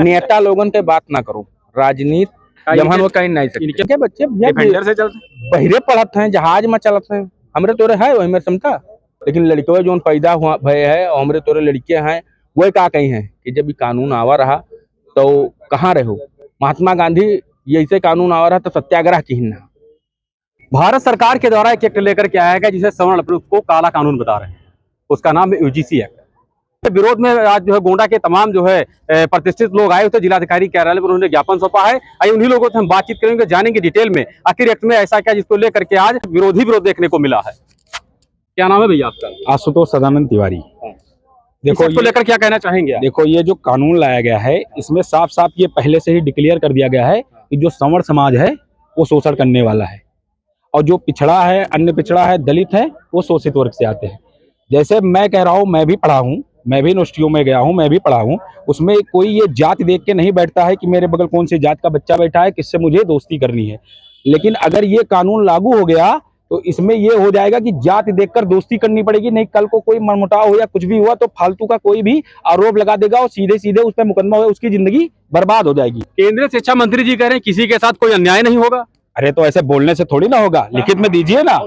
नेता लोगन के बात ना करो, राजनीति जमन वो कहीं नहीं सकते। क्या बच्चे डिफेंडर से चलते बहिरे पढ़त हैं, जहाज में चलत हैं, हमरे तोरे है वही में समझता। लेकिन लड़के जो पैदा हुआ भय है और हमरे तोरे लड़के हैं, वो का कही है कि जब ये कानून आवा रहा तो कहाँ रहो। महात्मा गांधी ये ऐसे कानून आवा रहा तो सत्याग्रह चिन्ह। भारत सरकार के द्वारा एक एक्ट लेकर के आया है जिसे सवर्ण उसको काला कानून बता रहे हैं, उसका नाम है यूजीसी एक्ट। विरोध में आज जो है गोंडा के तमाम जो है प्रतिष्ठित लोग आए थे जिलाधिकारी कार्यालय पर, उन्होंने ज्ञापन सौंपा है। आइए उन्हीं लोगों से हम बातचीत करेंगे, जानेंगे डिटेल में आखिर एक्ट में ऐसा क्या जिसको लेकर के आज विरोध देखने को मिला है। क्या नाम है भैया आपका? आशुतोष सदानंद तिवारी। देखो इसको लेकर क्या कहना चाहेंगे आप? देखो ये जो कानून लाया गया है इसमें साफ साफ ये पहले से ही डिक्लेयर कर दिया गया है कि जो संवर्ण समाज है वो शोषण करने वाला है, और जो पिछड़ा है, अन्य पिछड़ा है, दलित है, वो शोषित वर्ग से आते हैं। जैसे मैं कह रहा हूँ, मैं भी पढ़ा हूँ, मैं भी यूनिवर्सिटियों में गया हूँ, मैं भी पढ़ा हूँ। उसमें कोई ये जाति देख के नहीं बैठता है कि मेरे बगल कौन सी जात का बच्चा बैठा है, किससे मुझे दोस्ती करनी है। लेकिन अगर ये कानून लागू हो गया तो इसमें ये हो जाएगा कि जाति देखकर दोस्ती करनी पड़ेगी। नहीं कल को कोई मनमुटाव हो या कुछ भी हुआ तो फालतू का कोई भी आरोप लगा देगा और सीधे सीधे उस पर मुकदमा हो, उसकी जिंदगी बर्बाद हो जाएगी। केंद्रीय शिक्षा मंत्री जी कह रहे हैं किसी के साथ कोई अन्याय नहीं होगा। अरे तो ऐसे बोलने से थोड़ी ना होगा, लिखित में दीजिए ना।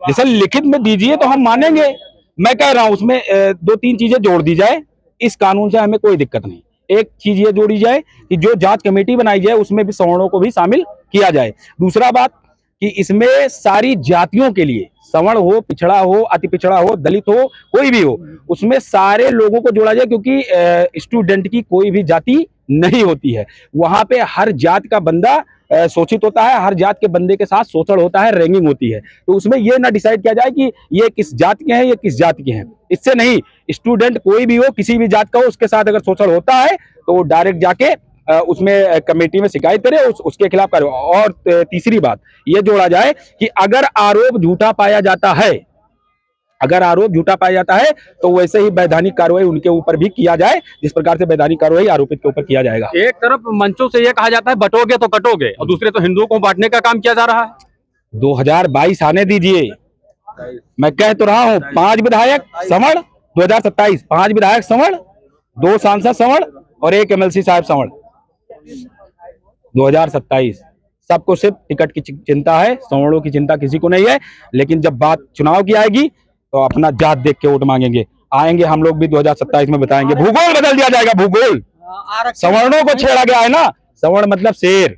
जैसे लिखित में दीजिए तो हम मानेंगे। मैं कह रहा हूं उसमें दो तीन चीजें जोड़ दी जाए, इस कानून से हमें कोई दिक्कत नहीं। एक चीज ये जोड़ी जाए कि जो जांच कमेटी बनाई जाए उसमें भी सवर्णों को भी शामिल किया जाए। दूसरा बात कि इसमें सारी जातियों के लिए, सवर्ण हो, पिछड़ा हो, अति पिछड़ा हो, दलित हो, कोई भी हो, उसमें सारे लोगों को जोड़ा जाए, क्योंकि स्टूडेंट की कोई भी जाति नहीं होती है। वहां पे हर जात का बंदा शोषित होता है, हर जात के बंदे के साथ शोषण होता है, रैंगिंग होती है। तो उसमें ये ना डिसाइड किया जाए कि ये किस जात के हैं, ये किस जात के हैं। इससे नहीं, स्टूडेंट कोई भी हो, किसी भी जात का हो, उसके साथ अगर शोषण होता है तो वो डायरेक्ट जाके उसमें कमेटी में शिकायत करे, उसके खिलाफ कार्रवाई। और तीसरी बात ये जोड़ा जाए कि अगर आरोप झूठा पाया जाता है, अगर आरोप झूठा पाया जाता है तो वैसे ही वैधानिक कार्रवाई उनके ऊपर भी किया जाए, जिस प्रकार से वैधानिक कार्रवाई आरोपित के ऊपर किया जाएगा। एक तरफ मंचों से ये कहा जाता है बटोगे तो कटोगे, और दूसरे तो हिंदुओं को बांटने का काम किया जा रहा है। 2022 आने दीजिए, मैं कह तो रहा हूं 5 विधायक सवर्ण, 2027 5 विधायक सवर्ण, 2 सांसद सवर्ण और 1 MLC साहब सवर्ण। 2027 सबको सिर्फ टिकट की चिंता है, सवर्णों की चिंता किसी को नहीं है। लेकिन जब बात चुनाव की आएगी तो अपना जात देख के वोट मांगेंगे। आएंगे हम लोग भी 2027 में बताएंगे, भूगोल बदल दिया जाएगा। भूगोल सवर्णों को छेड़ा गया है ना, सवर्ण मतलब शेर,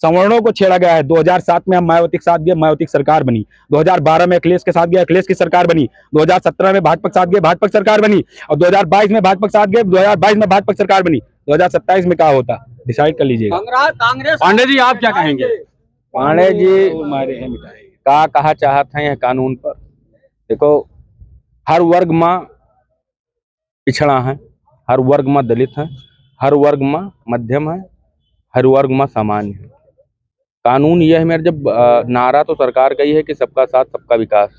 सवर्णों को छेड़ा गया है। 2007 में हम मायावती के साथ गए, मायावती की सरकार बनी। 2012 में अखिलेश के साथ गया, अखिलेश की सरकार बनी। 2017 में भाजपा के साथ गए, भाजपा की सरकार बनी। और 2022 में भाजपा के साथ गए, 2022 में भाजपा की सरकार बनी। 2027 में क्या होता डिसाइड कर लीजिएगा। पांडे जी आप क्या कहेंगे? पांडे जी का कहा चाहते हैं कानून पर। देखो हर वर्ग में पिछड़ा है, हर वर्ग में दलित है, हर वर्ग में मध्यम है, हर वर्ग में सामान्य है। कानून यह है मेरा, जब नारा तो सरकार का ही है कि सबका साथ सबका विकास,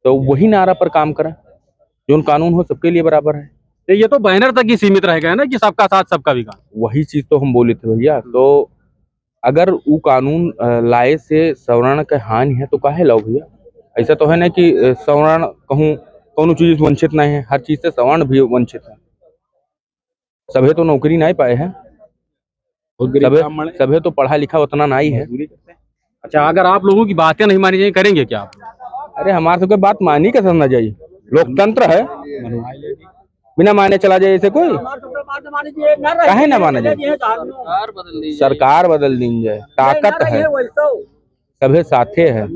तो वही नारा पर काम करें। जो कानून हो सबके लिए बराबर है। ये तो बैनर तक ही सीमित रह गया ना कि सबका साथ सबका विकास। वही चीज तो हम बोले थे भैया। तो अगर वो कानून लाए से सवर्ण के हानि है तो काहे लाओ भैया। ऐसा तो है ना कि सवर्ण कहूँ कौन चीज वंचित नहीं है, हर चीज से सवर्ण भी वंचित है। सभी तो नौकरी नहीं पाए हैं, सभी तो पढ़ा लिखा उतना नहीं है। अच्छा, अगर आप लोगों की बातें नहीं मानी जाए करेंगे क्या आप? अरे हमारे सबके बात मानी के समझना चाहिए, लोकतंत्र है। बिना माने चला जाए ऐसे कोई काहे ना माना जाए। सरकार बदल दी जाए, ताकत है, सभी साथे है।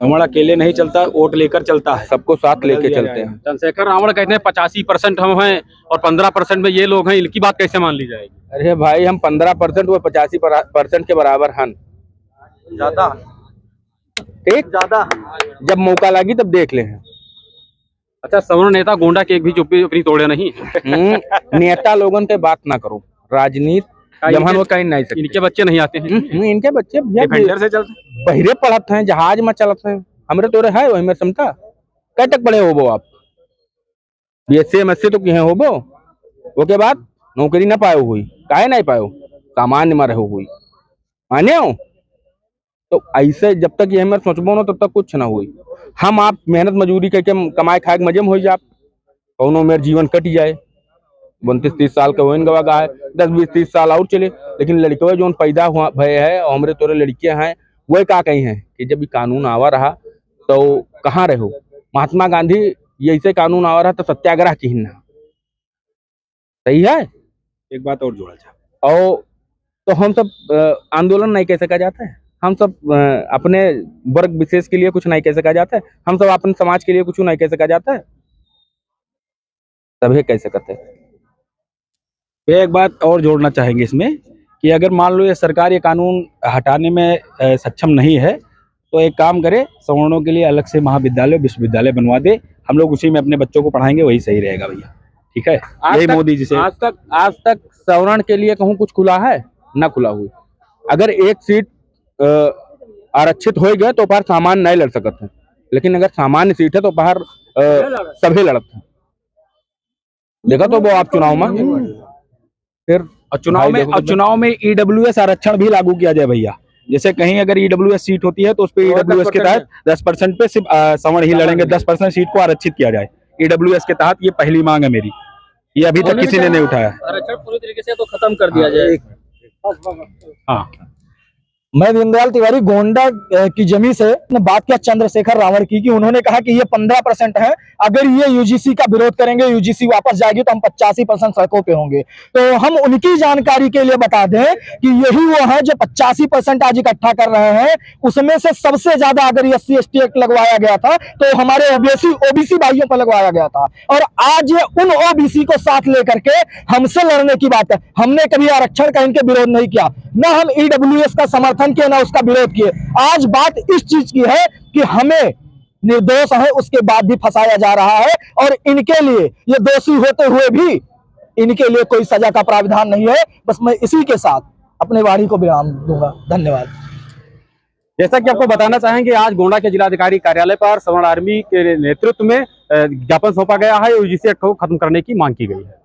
हमारा अकेले नहीं चलता, वोट लेकर चलता है, सबको साथ लेके चलते हैं। चंद्रशेखर रावण कहते हैं 85% हम हैं और 15% में ये लोग हैं, इनकी बात कैसे मान ली जाएगी? अरे भाई हम 15% वो 85% के बराबर हैं। ज्यादा ठीक, ज्यादा जब मौका लगी तब देख ले। अच्छा, सवर्ण नेता गोंडा के एक भी चुप्पी अपनी तोड़े नहीं। नेता लोगन के बात ना करो, राजनीति जमन वो कहीं नहीं सकते। इनके बच्चे नहीं आते हैं, इनके बच्चे डिफेंडर से चलते, बहिरे पढ़त हैं, जहाज में चलत हैं, हमरे तोरे है वही में समझता। कई तक पढ़े हो आप? BSc MSc तो किए हो वो के बाद नौकरी ना पाए हुई, काहे नहीं पाए, सामान्य में रहो हुई, माने हो। तो ऐसे जब तक ये हमें सोचबो ना तब तक कुछ ना हुई। हम आप मेहनत मजूरी करके कमाए खाए मजे में हो जाए, कौनो मेरे जीवन कट जाए, 29-30 साल के वही गवा है, 10-20-30 साल और चले। लेकिन लड़के जो पैदा हुआ भय है, हमरे तोरे लड़कियां हैं, वही का कही हैं कि जब ये कानून आवा रहा तो कहाँ रहो। महात्मा गांधी ये ऐसे कानून आवा रहा तो सत्याग्रह की ना, सही है। एक बात और जोड़ा जाए, और तो हम सब आंदोलन नहीं कह सका जाता है, हम सब अपने वर्ग विशेष के लिए कुछ नहीं कह सका जाता है, हम सब अपने समाज के लिए कुछ नहीं कह सका जाता है, सभी कह सकते हैं। एक बात और जोड़ना चाहेंगे इसमें कि अगर मान लो ये सरकार ये कानून हटाने में सक्षम नहीं है तो एक काम करे, सवर्णों के लिए अलग से महाविद्यालय विश्वविद्यालय बनवा दे, हम लोग उसी में अपने बच्चों को पढ़ाएंगे, वही सही रहेगा भैया। ठीक है, यही मोदी जी से आज तक सवर्ण के लिए कहूँ कुछ खुला है ना खुला हुई। अगर एक सीट आरक्षित हो गए तो बाहर सामान्य नहीं लड़ सकते हैं, लेकिन अगर सामान्य सीट है तो बाहर सभी लड़ते हैं। देखा तो वो आप चुनाव में फिर चुनाव में ईडब्ल्यूएस आरक्षण भी लागू किया जाए भैया। जैसे कहीं अगर ईडब्ल्यूएस सीट होती है तो उस पर ईडब्ल्यूएस के तहत 10% पे सिर्फ सवर्ण ही लड़ेंगे, 10% सीट को आरक्षित किया जाए ईडब्ल्यूएस के तहत। ये पहली मांग है मेरी, ये अभी तक किसी ने नहीं उठाया। आरक्षण पूरी तरीके से तो खत्म कर दिया जाए। हाँ, मैं दीनदयाल तिवारी गोंडा की जमी से बात किया चंद्रशेखर रावण की, कि उन्होंने कहा कि ये 15% है, अगर ये यूजीसी का विरोध करेंगे, यूजीसी वापस जाएगी तो हम 85% सड़कों पे होंगे। तो हम उनकी जानकारी के लिए बता दें कि यही वो है जो 85% आज इकट्ठा कर रहे हैं। उसमें से सबसे ज्यादा अगर SC/ST एक्ट लगवाया गया था तो हमारे ओबीसी भाइयों पर लगवाया गया था, और आज ये उन ओबीसी को साथ लेकर के हमसे लड़ने की बात है। हमने कभी आरक्षण का इनके विरोध नहीं किया, ना हम ईडब्ल्यूएस का समर्थन किए ना उसका विरोध किए। आज बात इस चीज की है कि हमें निर्दोष है उसके बाद भी फंसाया जा रहा है, और इनके लिए, ये दोषी होते हुए भी इनके लिए कोई सजा का प्रावधान नहीं है। बस मैं इसी के साथ अपने वाणी को विराम दूंगा। धन्यवाद। जैसा कि आपको बताना चाहेंगे, आज गोंडा के जिलाधिकारी कार्यालय पर सवर्ण आर्मी के नेतृत्व में ज्ञापन सौंपा गया है, यूजीसी एक्ट को खत्म करने की मांग की गई है।